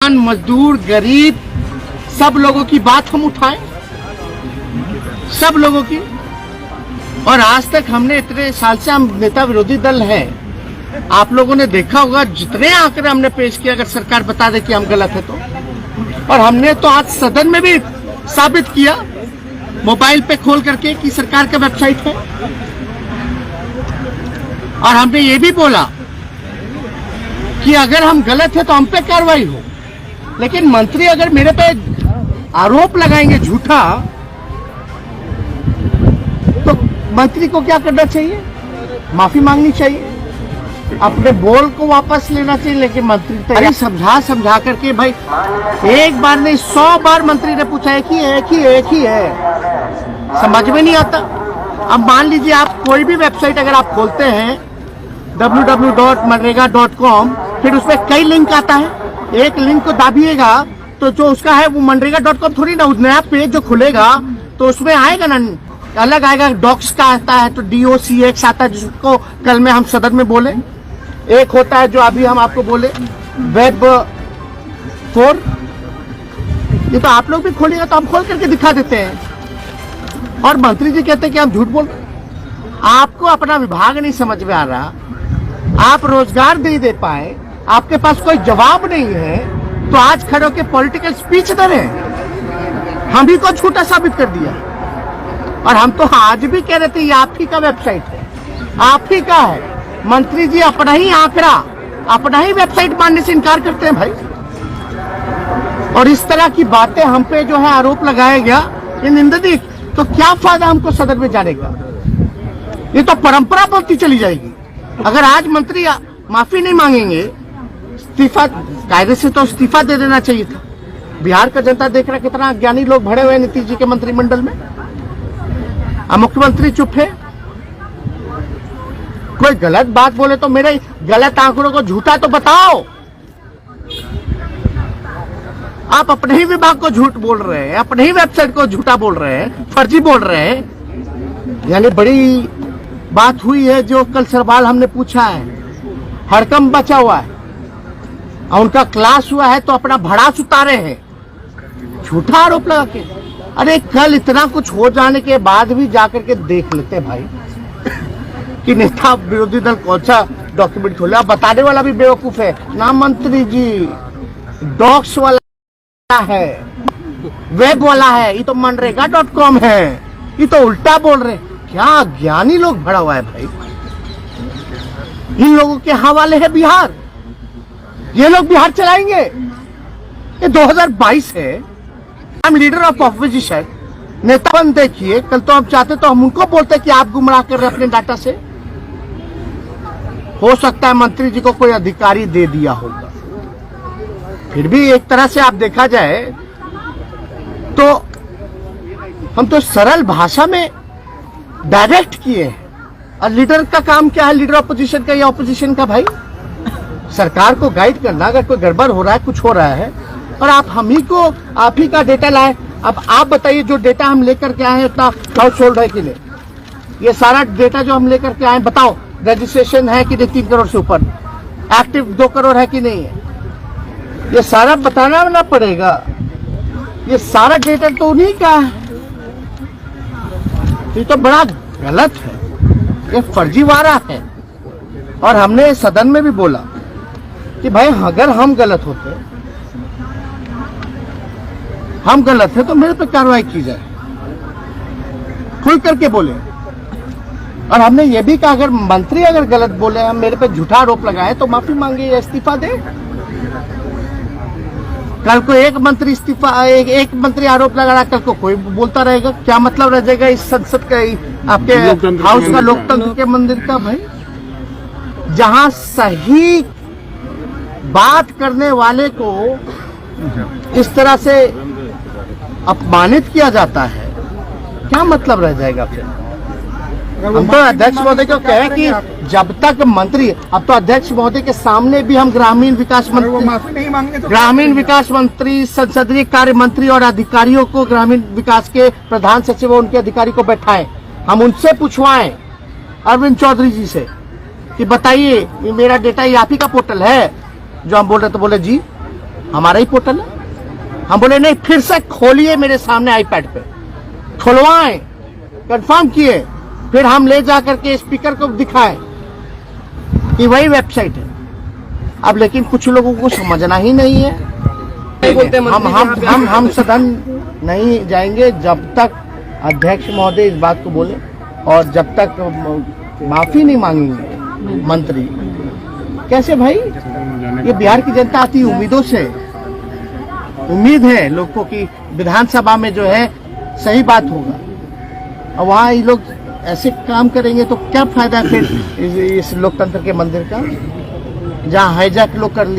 किसान, मजदूर, गरीब, सब लोगों की बात हम उठाएं, सब लोगों की। और आज तक हमने इतने साल से हम नेता विरोधी दल हैं, आप लोगों ने देखा होगा जितने आंकड़े हमने पेश किए, अगर सरकार बता दे कि हम गलत है तो। और हमने तो आज सदन में भी साबित किया मोबाइल पे खोल करके कि सरकार का वेबसाइट है। और हमने ये भी बोला कि अगर हम गलत है तो हम पे कार्रवाई हो। लेकिन मंत्री अगर मेरे पे आरोप लगाएंगे झूठा, तो मंत्री को क्या करना चाहिए? माफी मांगनी चाहिए, अपने बोल को वापस लेना चाहिए। लेकिन मंत्री तो समझा करके, भाई एक बार नहीं 100 बार मंत्री ने पूछा एक ही है, समझ में नहीं आता। अब मान लीजिए आप कोई भी वेबसाइट अगर आप खोलते हैं www.manrega.com, फिर उसमें कई लिंक आता है, एक लिंक को दाबिएगा तो जो उसका है वो मनरेगा.com थोड़ी ना, नया पेज जो खुलेगा तो उसमें आएगा ना, अलग आएगा। डॉक्स का आता है तो DOCX आता है, जिसको कल में हम सदन में बोले। एक होता है जो अभी हम आपको बोले वेब 4। ये तो आप लोग भी खोलिएगा तो हम खोल करके दिखा देते हैं। और मंत्री जी कहते हैं कि हम झूठ बोल रहे हैं। आपको अपना विभाग नहीं समझ में आ रहा, आप रोजगार नहीं दे पाए, आपके पास कोई जवाब नहीं है, तो आज खड़े होकर पॉलिटिकल स्पीच दे रहे हैं। हम ही को झूठा साबित कर दिया। और हम तो आज भी कह रहे थे ये आप ही का वेबसाइट है, आप ही का है। मंत्री जी अपना ही आंकड़ा, अपना ही वेबसाइट मानने से इनकार करते हैं भाई। और इस तरह की बातें हम पे जो है आरोप लगाया गया, ये निंदनीय। तो क्या फायदा हमको सदन में जाने का? ये तो परंपरा बनती चली जाएगी। अगर आज मंत्री माफी नहीं मांगेंगे, इस्तीफा, कायदे से तो इस्तीफा दे देना चाहिए था। बिहार का जनता देख रहा कितना ज्ञानी लोग भरे हुए हैं नीतीश जी के मंत्रिमंडल में। अब मुख्यमंत्री चुप है। कोई गलत बात बोले तो मेरे गलत आंकड़ों को झूठा तो बताओ। आप अपने ही विभाग को झूठ बोल रहे हैं, अपने ही वेबसाइट को झूठा बोल रहे हैं, फर्जी बोल रहे हैं। यानी बड़ी बात हुई है। जो कल सवाल हमने पूछा है, हड़कंप बचा हुआ है और उनका क्लास हुआ है तो अपना भड़ास उतारे हैं झूठा आरोप लगा के। अरे कल इतना कुछ हो जाने के बाद भी जाकर के देख लेते भाई कि नेता विरोधी दल कौन सा डॉक्यूमेंट खोला। बताने वाला भी बेवकूफ है ना मंत्री जी। डॉक्स वाला है, वेब वाला है, ये तो मनरेगा.com है। ये तो उल्टा बोल रहे। क्या ज्ञानी लोग भरा हुआ है भाई। इन लोगों के हवाले है बिहार। ये लोग बिहार चलाएंगे। ये 2022 है। हम लीडर ऑफ ऑपोजिशन, नेतापन देखिए। कल तो हम चाहते तो हम उनको बोलते कि आप गुमराह कर रहे अपने डाटा से। हो सकता है मंत्री जी को कोई अधिकारी दे दिया होगा। फिर भी एक तरह से आप देखा जाए तो हम तो सरल भाषा में डायरेक्ट किए हैं। और लीडर का काम क्या है? लीडर ऑपोजिशन का या ऑपोजिशन का भाई? सरकार को गाइड करना। अगर कोई गड़बड़ हो रहा है, कुछ हो रहा है, और आप आप ही का डेटा लाए। अब आप बताइए जो डेटा हम लेकर के आए हैं इतना हाउस होल्ड है कि नहीं? ये सारा डेटा जो हम लेकर के आए, बताओ रजिस्ट्रेशन है कि नहीं 3 करोड़ से ऊपर, एक्टिव 2 करोड़ है कि नहीं है? ये सारा बताना ना पड़ेगा। ये सारा डेटा तो उन्हीं का है। ये तो बड़ा गलत है, ये फर्जीवाड़ा है। और हमने सदन में भी बोला कि भाई अगर हम गलत है तो मेरे पे कार्रवाई की जाए, खुल करके बोले। और हमने ये भी कहा अगर मंत्री अगर गलत बोले, हम मेरे पे झूठा आरोप लगाए तो माफी मांगे या इस्तीफा दे। कल को एक मंत्री आरोप लगा रहा, कल को कोई बोलता रहेगा। क्या मतलब रह जाएगा इस संसद का, आपके हाउस का, लोकतंत्र के मंदिर का भाई? जहां सही बात करने वाले को इस तरह से अपमानित किया जाता है, क्या मतलब रह जाएगा फिर? हम तो अध्यक्ष महोदय को कहें कि जब तक मंत्री, अब तो अध्यक्ष महोदय के सामने भी हम ग्रामीण विकास मंत्री, संसदीय कार्य मंत्री और अधिकारियों को, ग्रामीण विकास के प्रधान सचिव और उनके अधिकारी को बैठाएं, हम उनसे पूछवाएं अरविंद चौधरी जी से कि बताइए मेरा डेटा ये आप ही का पोर्टल है जो हम बोल रहे, तो बोले जी हमारा ही पोर्टल है। हम बोले नहीं, फिर से खोलिए मेरे सामने आईपैड पे, खुलवाएं, कंफर्म किए, फिर हम ले जा करके स्पीकर को दिखाए कि वही वेबसाइट है। अब लेकिन कुछ लोगों को समझना ही नहीं है। हम सदन नहीं जाएंगे जब तक अध्यक्ष महोदय इस बात को बोले और जब तक माफी नहीं मांगेंगे मंत्री। कैसे भाई, ये बिहार की जनता आती उम्मीदों से, उम्मीद है लोगों की विधानसभा में जो है सही बात होगा, और वहाँ ये लोग ऐसे काम करेंगे तो क्या फायदा फिर इस लोकतंत्र के मंदिर का, जहाँ हाईजैक लोग कर ली।